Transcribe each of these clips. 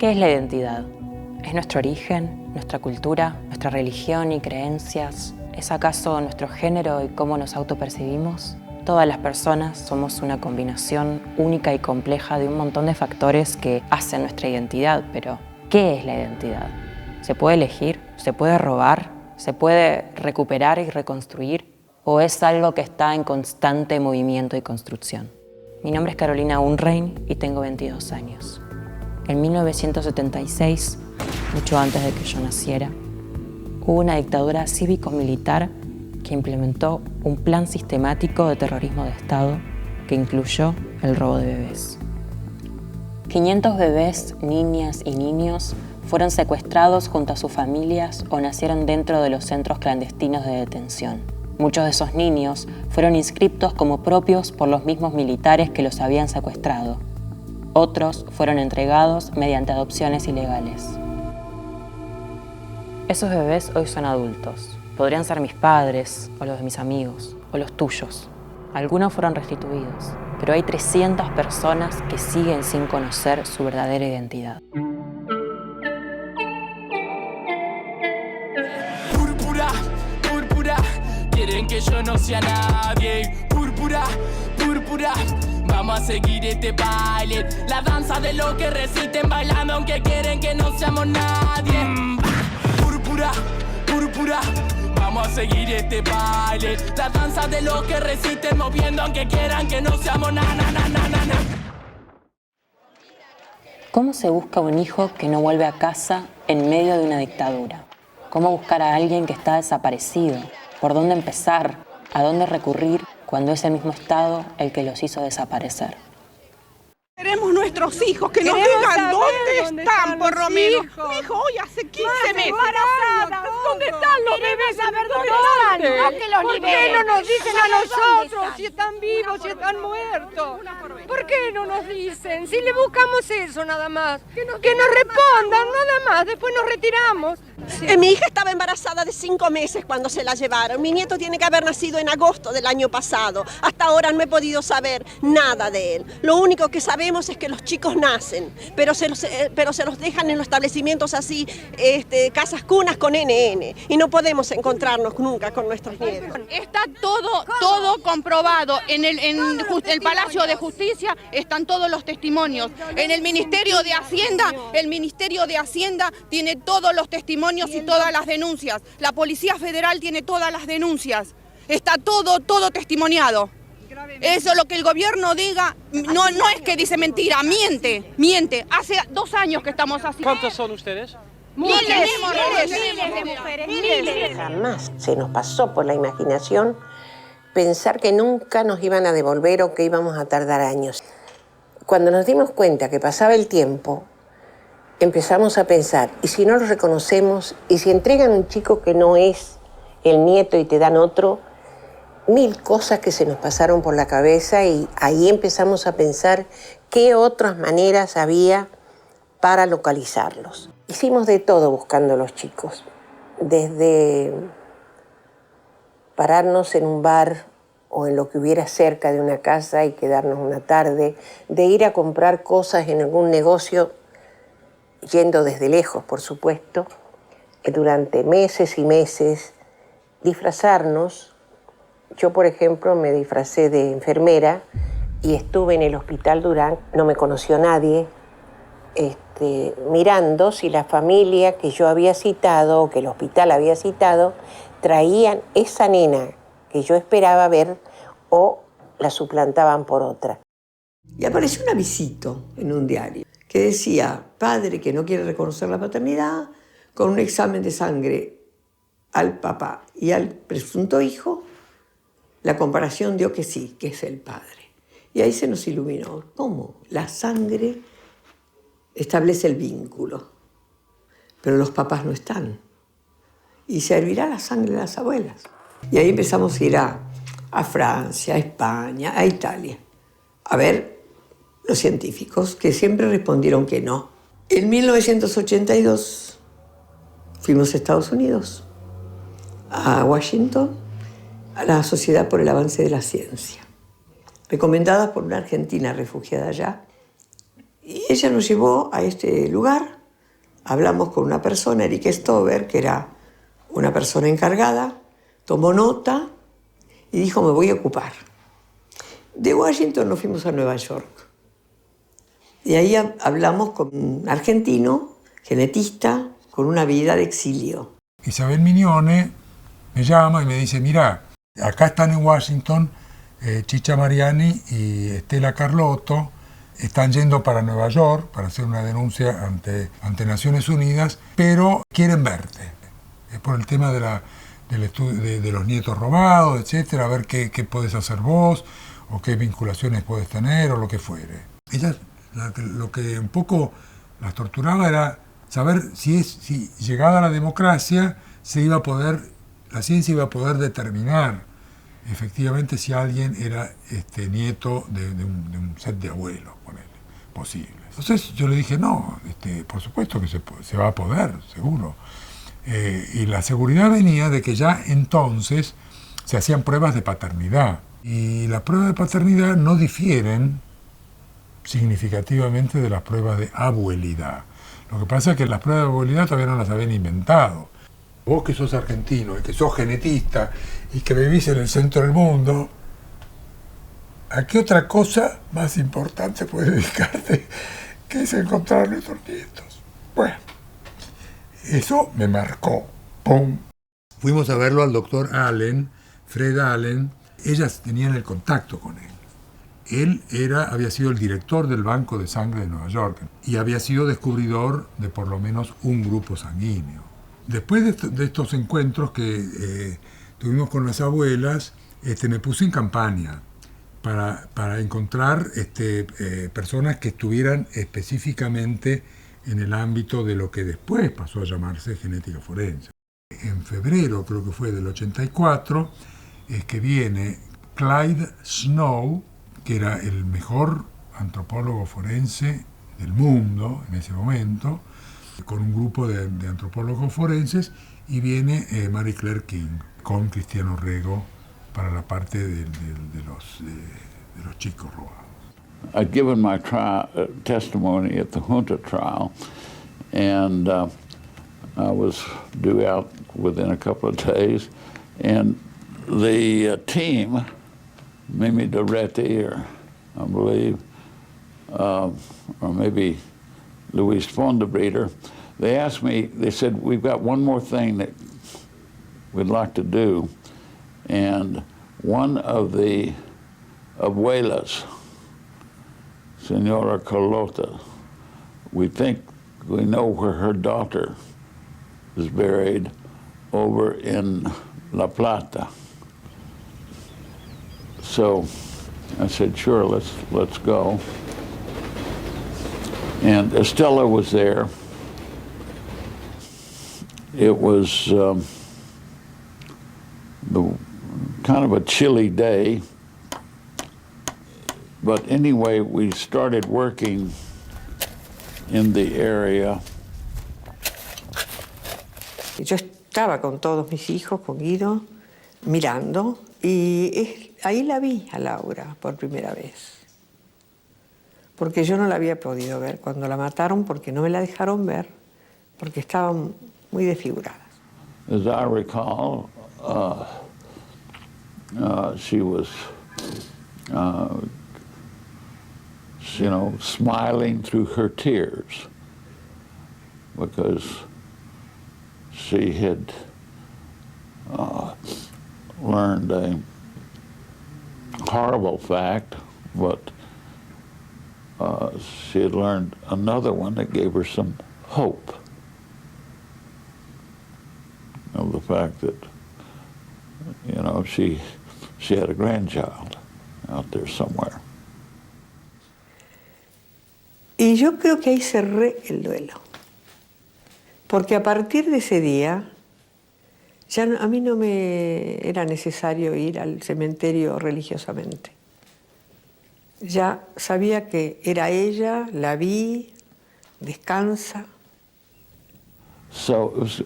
¿Qué es la identidad? ¿Es nuestro origen, nuestra cultura, nuestra religión y creencias? ¿Es acaso nuestro género y cómo nos autopercibimos? Todas las personas somos una combinación única y compleja de un montón de factores que hacen nuestra identidad, pero ¿qué es la identidad? ¿Se puede elegir? ¿Se puede robar? ¿Se puede recuperar y reconstruir? ¿O es algo que está en constante movimiento y construcción? Mi nombre es Carolina Unrein y tengo 22 años. En 1976, mucho antes de que yo naciera, hubo una dictadura cívico-militar que implementó un plan sistemático de terrorismo de Estado que incluyó el robo de bebés. 500 bebés, niñas y niños fueron secuestrados junto a sus familias o nacieron dentro de los centros clandestinos de detención. Muchos de esos niños fueron inscriptos como propios por los mismos militares que los habían secuestrado. Otros fueron entregados mediante adopciones ilegales. Esos bebés hoy son adultos. Podrían ser mis padres, o los de mis amigos, o los tuyos. Algunos fueron restituidos, pero hay 300 personas que siguen sin conocer su verdadera identidad. Púrpura, púrpura, quieren que yo no sea nadie. Púrpura, púrpura, vamos a seguir este baile. La danza de lo que reciten bailando aunque quieren que no seamos nadie. Púrpura, púrpura, vamos a seguir este baile. La danza de lo que resisten moviendo aunque quieran que no seamos na. ¿Cómo se busca un hijo que no vuelve a casa en medio de una dictadura? ¿Cómo buscar a alguien que está desaparecido? ¿Por dónde empezar? ¿A dónde recurrir cuando es el mismo Estado el que los hizo desaparecer? Queremos nuestros hijos, que nos digan dónde están, por lo menos. Mi hijo hoy hace 15 meses. ¿Dónde están los bebés? ¿Dónde están? ¿Por qué no nos dicen a nosotros si están vivos, si están muertos? ¿Por qué no nos dicen? Si le buscamos eso nada más. Que nos respondan nada más, después nos retiramos. Mi hija estaba embarazada de 5 meses cuando se la llevaron. Mi nieto tiene que haber nacido en agosto del año pasado. Hasta ahora no he podido saber nada de él. Lo único que sabemos es que los chicos nacen, pero se los dejan en los establecimientos así, casas cunas con NN. Y no podemos encontrarnos nunca con nuestros nietos. Está todo comprobado. En el Palacio de Justicia están todos los testimonios. En el Ministerio de Hacienda tiene todos los testimonios y todas las denuncias. La Policía Federal tiene todas las denuncias. Está todo testimoniado. Eso lo que el gobierno diga, no es que dice mentira, miente. Hace 2 años que estamos así. ¿Cuántos son ustedes? Miles de mujeres. Jamás se nos pasó por la imaginación pensar que nunca nos iban a devolver o que íbamos a tardar años. Cuando nos dimos cuenta que pasaba el tiempo, empezamos a pensar, ¿y si no lo reconocemos? ¿Y si entregan un chico que no es el nieto y te dan otro? 1000 cosas que se nos pasaron por la cabeza y ahí empezamos a pensar qué otras maneras había para localizarlos. Hicimos de todo buscando a los chicos, desde pararnos en un bar o en lo que hubiera cerca de una casa y quedarnos una tarde, de ir a comprar cosas en algún negocio, yendo desde lejos, por supuesto, durante meses y meses, disfrazarnos. Yo, por ejemplo, me disfracé de enfermera y estuve en el Hospital Durán, no me conoció nadie, mirando si la familia que yo había citado o que el hospital había citado traían esa nena que yo esperaba ver o la suplantaban por otra. Y apareció un avisito en un diario que decía, padre que no quiere reconocer la paternidad, con un examen de sangre al papá y al presunto hijo, la comparación dio que sí, que es el padre. Y ahí se nos iluminó cómo la sangre establece el vínculo, pero los papás no están. Y servirá la sangre de las abuelas. Y ahí empezamos a ir a Francia, a España, a Italia, a ver los científicos, que siempre respondieron que no. En 1982 fuimos a Estados Unidos, a Washington, a la Sociedad por el Avance de la Ciencia, recomendada por una argentina refugiada allá, Y ella nos llevó a este lugar, hablamos con una persona, Eric Stover, que era una persona encargada, tomó nota y dijo, me voy a ocupar. De Washington nos fuimos a Nueva York. Y ahí hablamos con un argentino, genetista, con una vida de exilio. Isabel Mignone me llama y me dice, mira, acá están en Washington Chicha Mariani y Estela Carlotto, están yendo para Nueva York para hacer una denuncia ante Naciones Unidas, pero quieren verte. Es por el tema de los nietos robados, etcétera, a ver qué podés hacer vos, o qué vinculaciones podés tener, o lo que fuere. Ellas, lo que un poco las torturaba era saber si llegada la democracia la ciencia iba a poder determinar efectivamente si alguien era nieto de un set de abuelos, ponele, posible. Entonces yo le dije, no, por supuesto que se va a poder, seguro. Y la seguridad venía de que ya entonces se hacían pruebas de paternidad. Y las pruebas de paternidad no difieren significativamente de las pruebas de abuelidad. Lo que pasa es que las pruebas de abuelidad todavía no las habían inventado. Vos que sos argentino y que sos genetista y que vivís en el centro del mundo, ¿a qué otra cosa más importante puedes dedicarte que es encontrar a nuestros nietos? Bueno, eso me marcó. ¡Pum! Fuimos a verlo al doctor Allen, Fred Allen. Ellas tenían el contacto con él. Él había sido el director del Banco de Sangre de Nueva York y había sido descubridor de por lo menos un grupo sanguíneo. Después de estos encuentros que tuvimos con las abuelas, me puse en campaña para encontrar personas que estuvieran específicamente en el ámbito de lo que después pasó a llamarse genética forense. En febrero, creo que fue del 84, es que viene Clyde Snow, que era el mejor antropólogo forense del mundo en ese momento, con un grupo de antropólogos forenses, y viene Marie Claire King con Cristiano Rego para la parte de los chicos robados. I'd given my testimony at the Junta trial, and I was due out within a couple of days, and the team, Mimi Doretti, I believe, or maybe Luis Fondebrieder, they asked me, they said, we've got one more thing that we'd like to do, and one of the abuelas, Senora Carlota, we think we know where her daughter is buried over in La Plata. So I said, sure, let's go. And Estella was there. It was kind of a chilly day. But anyway, we started working in the area. Yo estaba con todos mis hijos, con Guido, mirando, y ahí la vi a Laura por primera vez. Porque yo no la había podido ver cuando la mataron, porque no me la dejaron ver, porque estaban muy desfiguradas. As I recall, she was, smiling through her tears because she had learned a horrible fact, but she had learned another one that gave her some hope of the fact that, she had a grandchild out there somewhere. Y yo creo que ahí cerré el duelo. Porque a partir de ese día, ya a mí no me era necesario ir al cementerio religiosamente. Ya sabía que era ella, la vi, descansa. So it was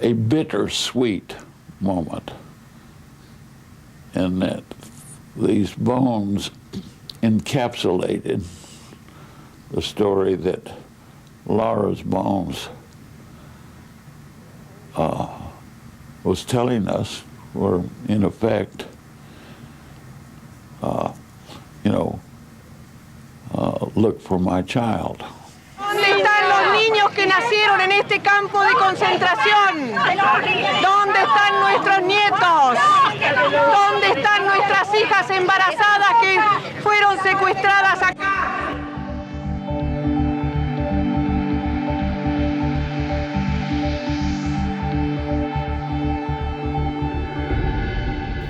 a bittersweet moment in that these bones encapsulated the story that Laura's Bones was telling us were, in effect, look for my child. ¿Dónde están los niños que nacieron en este campo de concentración? ¿Dónde están nuestros nietos? ¿Dónde están nuestras hijas embarazadas que fueron secuestradas acá?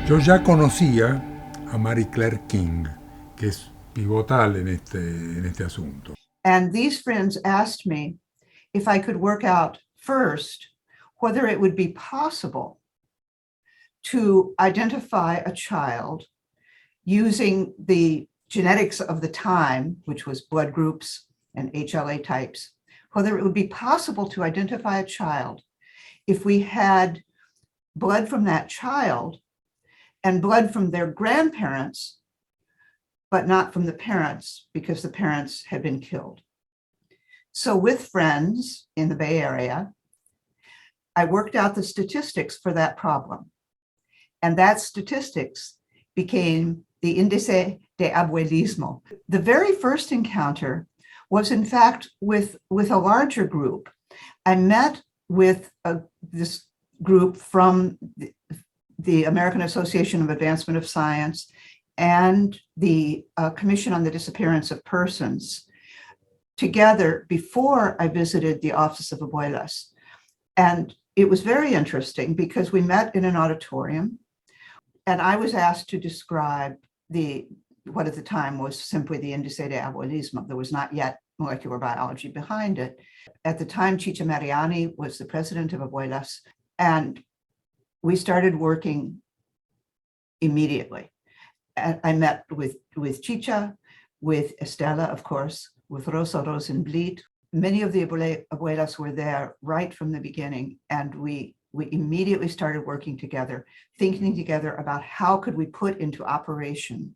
Yo ya conocía a Mary Claire King, que es pivotal en este asunto. And these friends asked me if I could work out first whether it would be possible to identify a child using the genetics of the time, which was blood groups and HLA types, whether it would be possible to identify a child if we had blood from that child and blood from their grandparents, but not from the parents because the parents had been killed. So with friends in the Bay Area, I worked out the statistics for that problem. And that statistics became the Índice de Abuelismo. The very first encounter was in fact with a larger group. I met with this group from the American Association of Advancement of Science and the Commission on the Disappearance of Persons together before I visited the Office of Abuelas. And it was very interesting because we met in an auditorium and I was asked to describe what at the time was simply the Índice de Abuelismo. There was not yet molecular biology behind it. At the time, Chicha Mariani was the president of Abuelas, and we started working immediately. I met with Chicha, with Estela, of course, with Rosa Rosenblit. Many of the abuelas were there right from the beginning, and we immediately started working together, thinking together about how could we put into operation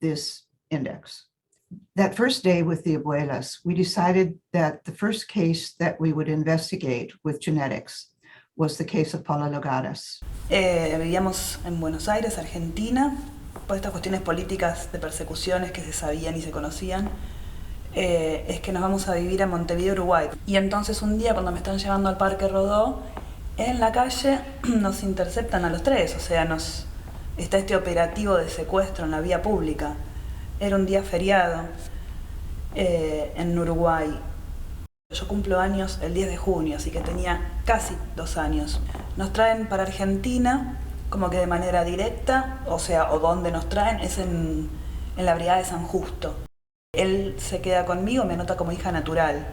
this index. That first day with the abuelas, we decided that the first case that we would investigate with genetics was the case of Paula Logares. Vivíamos en Buenos Aires, Argentina, por estas cuestiones políticas de persecuciones que se sabían y se conocían. Es que nos vamos a vivir a Montevideo, Uruguay. Y entonces un día cuando me están llevando al Parque Rodó, en la calle nos interceptan a los tres, o sea, está este operativo de secuestro en la vía pública. Era un día feriado en Uruguay. Yo cumplo años el 10 de junio, así que tenía casi 2 años. Nos traen para Argentina como que de manera directa, o donde nos traen es en la Brigada de San Justo. Él se queda conmigo, me anota como hija natural.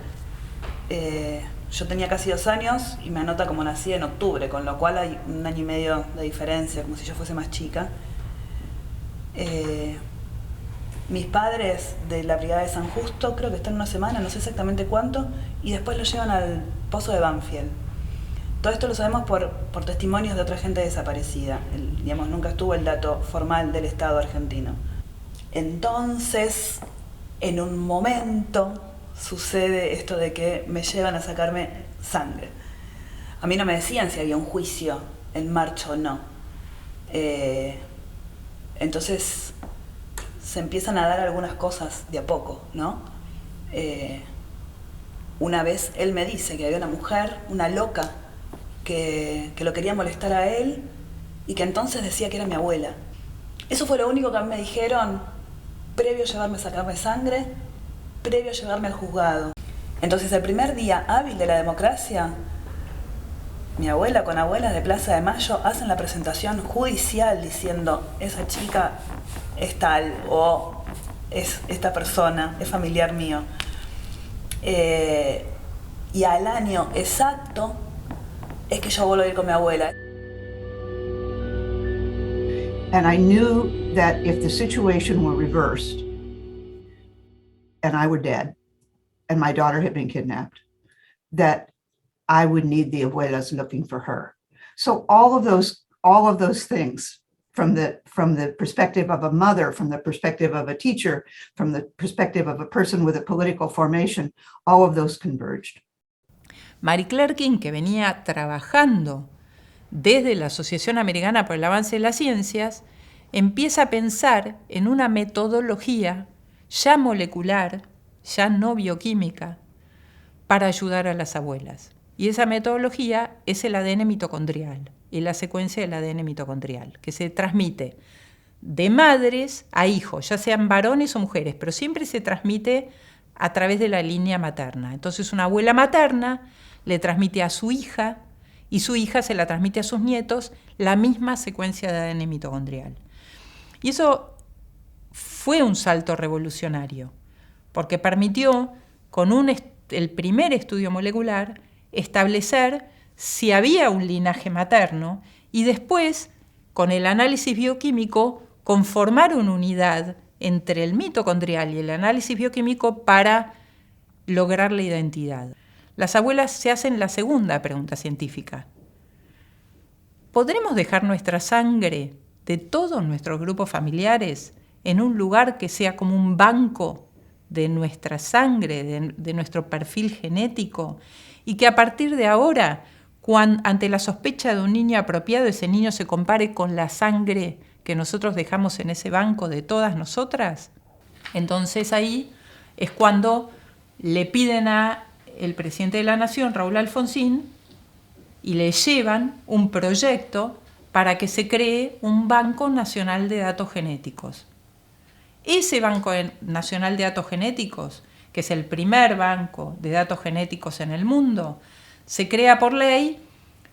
Yo tenía casi 2 años y me anota como nací en octubre, con lo cual hay 1 año y medio de diferencia, como si yo fuese más chica. Mis padres de la Brigada de San Justo, creo que están 1 semana, no sé exactamente cuánto, y después lo llevan al pozo de Banfield. Todo esto lo sabemos por testimonios de otra gente desaparecida. Nunca estuvo el dato formal del Estado argentino. Entonces, en un momento sucede esto de que me llevan a sacarme sangre. A mí no me decían si había un juicio en marcha o no. Entonces se empiezan a dar algunas cosas de a poco, ¿no? Una vez él me dice que había una mujer, una loca, que lo quería molestar a él y que entonces decía que era mi abuela. Eso fue lo único que a mí me dijeron previo a llevarme a sacarme sangre, previo a llevarme al juzgado. Entonces el primer día hábil de la democracia, mi abuela con abuelas de Plaza de Mayo hacen la presentación judicial diciendo esa chica es tal o es esta persona, es familiar mío. Y al año exacto es que yo vuelvo a ir con mi abuela. And I knew that if the situation were reversed and I were dead and my daughter had been kidnapped, that I would need the abuelas looking for her. So all of those things from the perspective of a mother, from the perspective of a teacher, from the perspective of a person with a political formation, all of those converged. Mary Claire King, que venía trabajando desde la Asociación Americana por el Avance de las Ciencias, empieza a pensar en una metodología ya molecular, ya no bioquímica, para ayudar a las abuelas. Y esa metodología es el ADN mitocondrial y la secuencia del ADN mitocondrial, que se transmite de madres a hijos, ya sean varones o mujeres, pero siempre se transmite a través de la línea materna. Entonces una abuela materna le transmite a su hija y su hija se la transmite a sus nietos la misma secuencia de ADN mitocondrial. Y eso fue un salto revolucionario, porque permitió, con el primer estudio molecular, establecer si había un linaje materno y después, con el análisis bioquímico, conformar una unidad entre el mitocondrial y el análisis bioquímico para lograr la identidad. Las abuelas se hacen la segunda pregunta científica. ¿Podremos dejar nuestra sangre de todos nuestros grupos familiares en un lugar que sea como un banco de nuestra sangre, de nuestro perfil genético, y que a partir de ahora, ante la sospecha de un niño apropiado, ese niño se compare con la sangre que nosotros dejamos en ese banco de todas nosotras? Entonces ahí es cuando le piden al presidente de la Nación, Raúl Alfonsín, y le llevan un proyecto para que se cree un Banco Nacional de Datos Genéticos. Ese Banco Nacional de Datos Genéticos, que es el primer banco de datos genéticos en el mundo, se crea por ley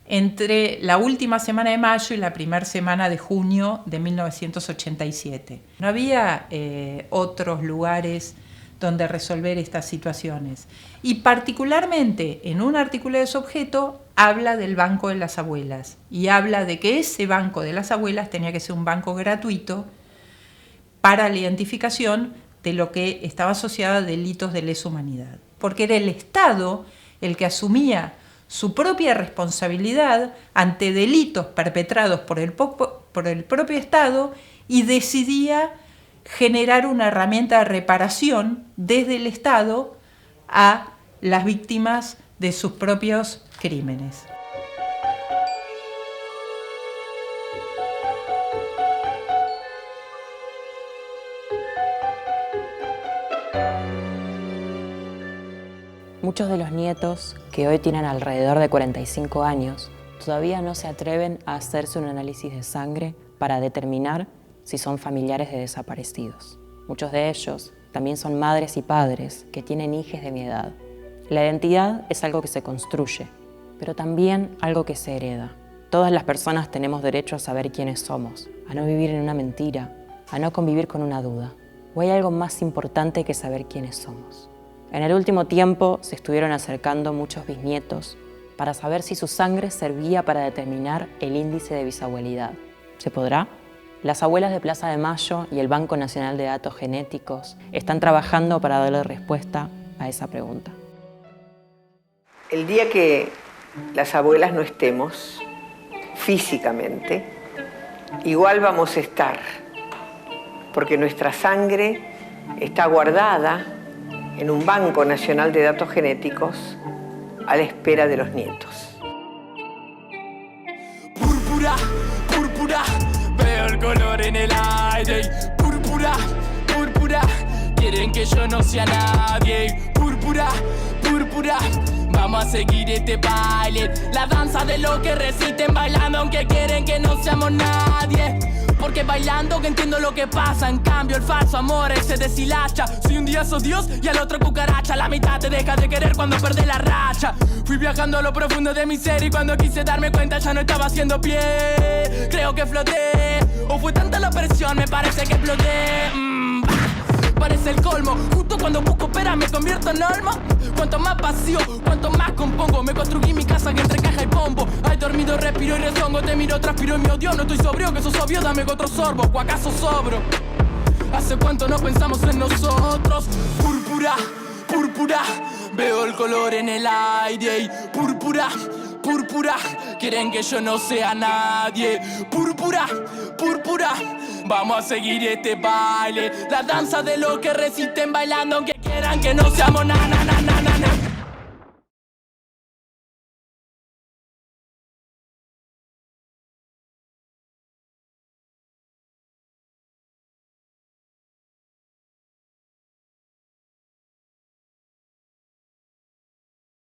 entre la última semana de mayo y la primera semana de junio de 1987. No había otros lugares donde resolver estas situaciones. Y particularmente en un artículo de su objeto habla del Banco de las Abuelas y habla de que ese Banco de las Abuelas tenía que ser un banco gratuito para la identificación de lo que estaba asociado a delitos de lesa humanidad. Porque era el Estado el que asumía su propia responsabilidad ante delitos perpetrados por el propio Estado y decidía generar una herramienta de reparación desde el Estado a las víctimas de sus propios crímenes. Muchos de los nietos, que hoy tienen alrededor de 45 años, todavía no se atreven a hacerse un análisis de sangre para determinar si son familiares de desaparecidos. Muchos de ellos también son madres y padres que tienen hijos de mi edad. La identidad es algo que se construye, pero también algo que se hereda. Todas las personas tenemos derecho a saber quiénes somos, a no vivir en una mentira, a no convivir con una duda. ¿O hay algo más importante que saber quiénes somos? En el último tiempo se estuvieron acercando muchos bisnietos para saber si su sangre servía para determinar el índice de bisabuelidad. ¿Se podrá? Las abuelas de Plaza de Mayo y el Banco Nacional de Datos Genéticos están trabajando para darle respuesta a esa pregunta. El día que las abuelas no estemos físicamente, igual vamos a estar, porque nuestra sangre está guardada en un Banco Nacional de Datos Genéticos a la espera de los nietos. Púrpura, púrpura, veo el color en el aire. Púrpura, púrpura, quieren que yo no sea nadie. Púrpura, púrpura, vamos a seguir este baile. La danza de lo que reciten bailando aunque quieren que no seamos nadie. Porque bailando que entiendo lo que pasa. En cambio el falso amor se deshilacha. Si un día sos Dios y al otro cucaracha, la mitad te deja de querer cuando perdés la racha. Fui viajando a lo profundo de mi ser y cuando quise darme cuenta ya no estaba haciendo pie. Creo que floté, o fue tanta la presión, me parece que exploté. Parece el colmo, justo cuando busco pera me convierto en olmo. Cuanto más vacío, cuanto más compongo. Me construí mi casa que entre caja y pombo. Hay dormido, respiro y rezongo. Te miro, transpiro y me odio. No estoy sobrio, que sos obvio, dame otro sorbo. ¿O acaso sobro? ¿Hace cuánto no pensamos en nosotros? Púrpura, púrpura, veo el color en el aire. Púrpura, púrpura, quieren que yo no sea nadie. Púrpura, púrpura, vamos a seguir este baile. La danza de los que resisten bailando aunque quieran que no seamos na na na na na na.